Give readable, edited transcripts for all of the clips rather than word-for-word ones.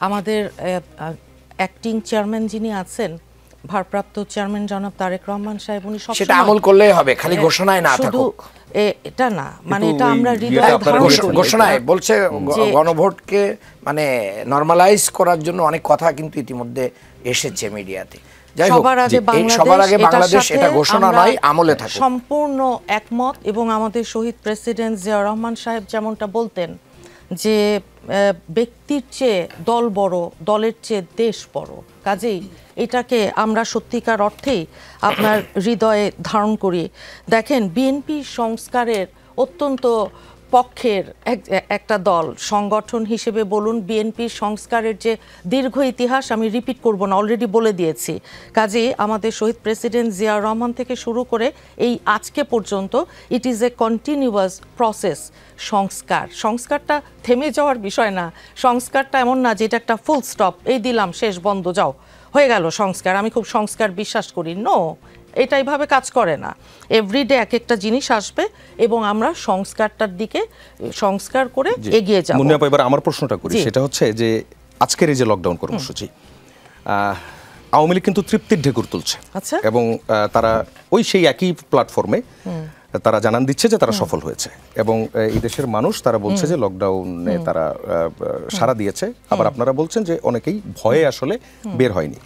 আমাদের acting chairman যিনি আছেন, ভারপ্রাপ্ত চেয়ারম্যান জনাব তারেক রহমান সাহেব, উনি সব সেটা আমল করলেই হবে, খালি ঘোষণায় না থাকুক। এটা না, মানে এটা আমরা হৃদয়ে ধারণ করি। ঘোষণায় বলছে গণভোটকে মানে নরমালাইজ করার জন্য অনেক কথা কিন্তু ইতিমধ্যে এসেছে মিডিয়াতে। যাই হোক, সবার আগে বাংলাদেশ এটা ঘোষণা নয়, আমলে থাকে। সম্পূর্ণ একমত। এবং আমাদের শহীদ প্রেসিডেন্ট জিয়া রহমান সাহেব যেমনটা বলতেন যে ব্যক্তির চেয়ে দল বড়, দলের চেয়ে দেশ বড়। কাজেই এটাকে আমরা সত্যিকার অর্থেই আপনার হৃদয়ে ধারণ করি। দেখেন, বিএনপি সংস্কারের অত্যন্ত পক্ষের একটা দল, সংগঠন হিসেবে বলুন, বিএনপির সংস্কারের যে দীর্ঘ ইতিহাস আমি রিপিট করব না, অলরেডি বলে দিয়েছি। কাজেই আমাদের শহীদ প্রেসিডেন্ট জিয়া রহমান থেকে শুরু করে এই আজকে পর্যন্ত it is a continuous process. সংস্কারটা থেমে যাওয়ার বিষয় না, সংস্কারটা এমন না যে এটা একটা ফুল স্টপ, এই দিলাম শেষ, বন্ধ, যাও, হয়ে গেল সংস্কার। আমি খুব সংস্কার বিশ্বাস করি, নো, এটা এইভাবে কাজ করে না। এভরিডে এক একটা জিনিস আসবে এবং আমরা সংস্কারটার দিকে সংস্কার করে এগিয়ে যাব। মুন্নি আপা, এবার আমার প্রশ্নটা করি, সেটা হচ্ছে যে আজকের এই যে লকডাউন কর্মসূচি, আওয়ামী লীগ কিন্তু তৃপ্তির ঢেকুর তুলছে। আচ্ছা। এবং তারা ওই সেই একই প্ল্যাটফর্মে তারা জানান দিচ্ছে যে তারা সফল হয়েছে এবং এই দেশের মানুষ তারা বলছে যে লকডাউনে তারা সাড়া দিয়েছে। আবার আপনারা বলছেন যে অনেকেই ভয়ে আসলে বের হয়নি,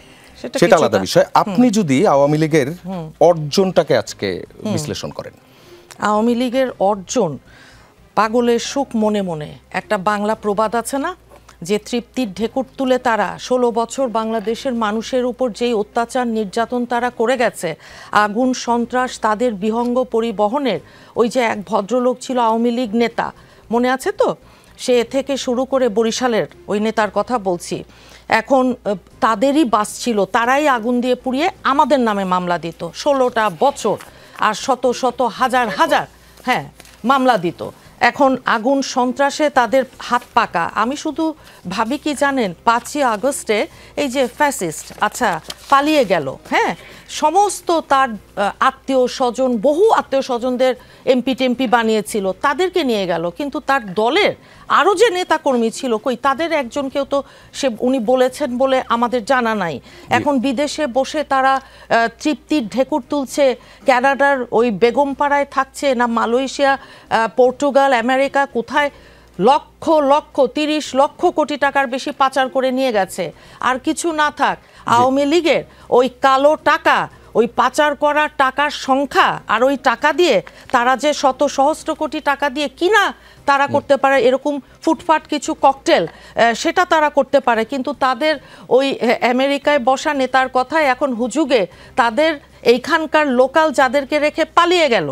সেটা আলাদা বিষয়। আপনি যদি আওয়ামী লীগের অর্জনটাকে আজকে বিশ্লেষণ করেন। আওয়ামী লীগের অর্জন, পাগলের সুখ মনে মনে, একটা বাংলা প্রবাদ আছে না, যে তৃপ্তির ঢেকুর তুলে তারা 16 বছর বাংলাদেশের মানুষের উপর যেই অত্যাচার নির্যাতন তারা করে গেছে, আগুন সন্ত্রাস, তাদের বিহঙ্গ পরিবহনের, ওই যে এক ভদ্রলোক ছিল আওয়ামী লীগ নেতা, মনে আছে তো, সে থেকে শুরু করে বরিশালের ওই নেতার কথা বলছি, এখন তাদেরই বাস ছিল, তারাই আগুন দিয়ে পুড়িয়ে আমাদের নামে মামলা দিত 16টা বছর, আর শত শত হাজার হাজার মামলা দিত। এখন আগুন সন্ত্রাসে তাদের হাত পাকা। আমি শুধু ভাবি কি জানেন, 5ই আগস্টে এই যে ফ্যাসিস্ট পালিয়ে গেল, সমস্ত তার আত্মীয় স্বজন, বহু আত্মীয় স্বজনদের এমপি টেমপি বানিয়েছিল, তাদেরকে নিয়ে গেল, কিন্তু তার দলের আরও যে নেতাকর্মী ছিল, কই তাদের একজনকেও তো উনি বলেছেন বলে আমাদের জানা নাই। এখন বিদেশে বসে তারা তৃপ্তির ঢেকুর তুলছে, ক্যানাডার ওই বেগমপাড়ায় থাকছে, না মালয়েশিয়া, পর্তুগাল, আমেরিকা, কোথায় লক্ষ লক্ষ 30 লক্ষ কোটি টাকার বেশি পাচার করে নিয়ে গেছে। আর কিছু না থাক, আওয়ামী লীগের ওই কালো টাকা, ওই পাচার করার টাকার সংখ্যা, আর ওই টাকা দিয়ে তারা যে শত সহস্র কোটি টাকা দিয়ে কিনা তারা করতে পারে এরকম ফুটফাট কিছু ককটেল, সেটা তারা করতে পারে। কিন্তু তাদের ওই আমেরিকায় বসা নেতার কথায় এখন হুজুগে তাদের এইখানকার লোকাল যাদেরকে রেখে পালিয়ে গেল,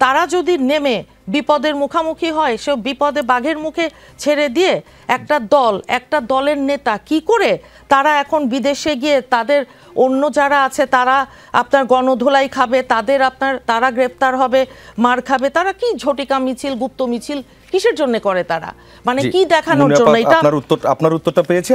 তারা যদি নেমে বিপদের মুখামুখি হয়, সে বিপদে বাঘের মুখে ছেড়ে দিয়ে একটা দলের নেতা কি করে তারা এখন বিদেশে গিয়ে তাদের অন্য যারা আছে তারা আপনার গণধোলাই খাবে, তারা গ্রেপ্তার হবে, মার খাবে, তারা কি ঝটিকা মিছিল, গুপ্ত মিছিল কিসের জন্য করে তারা, মানে কি দেখানোর জন্য? এটা আপনার উত্তরটা পেয়েছে।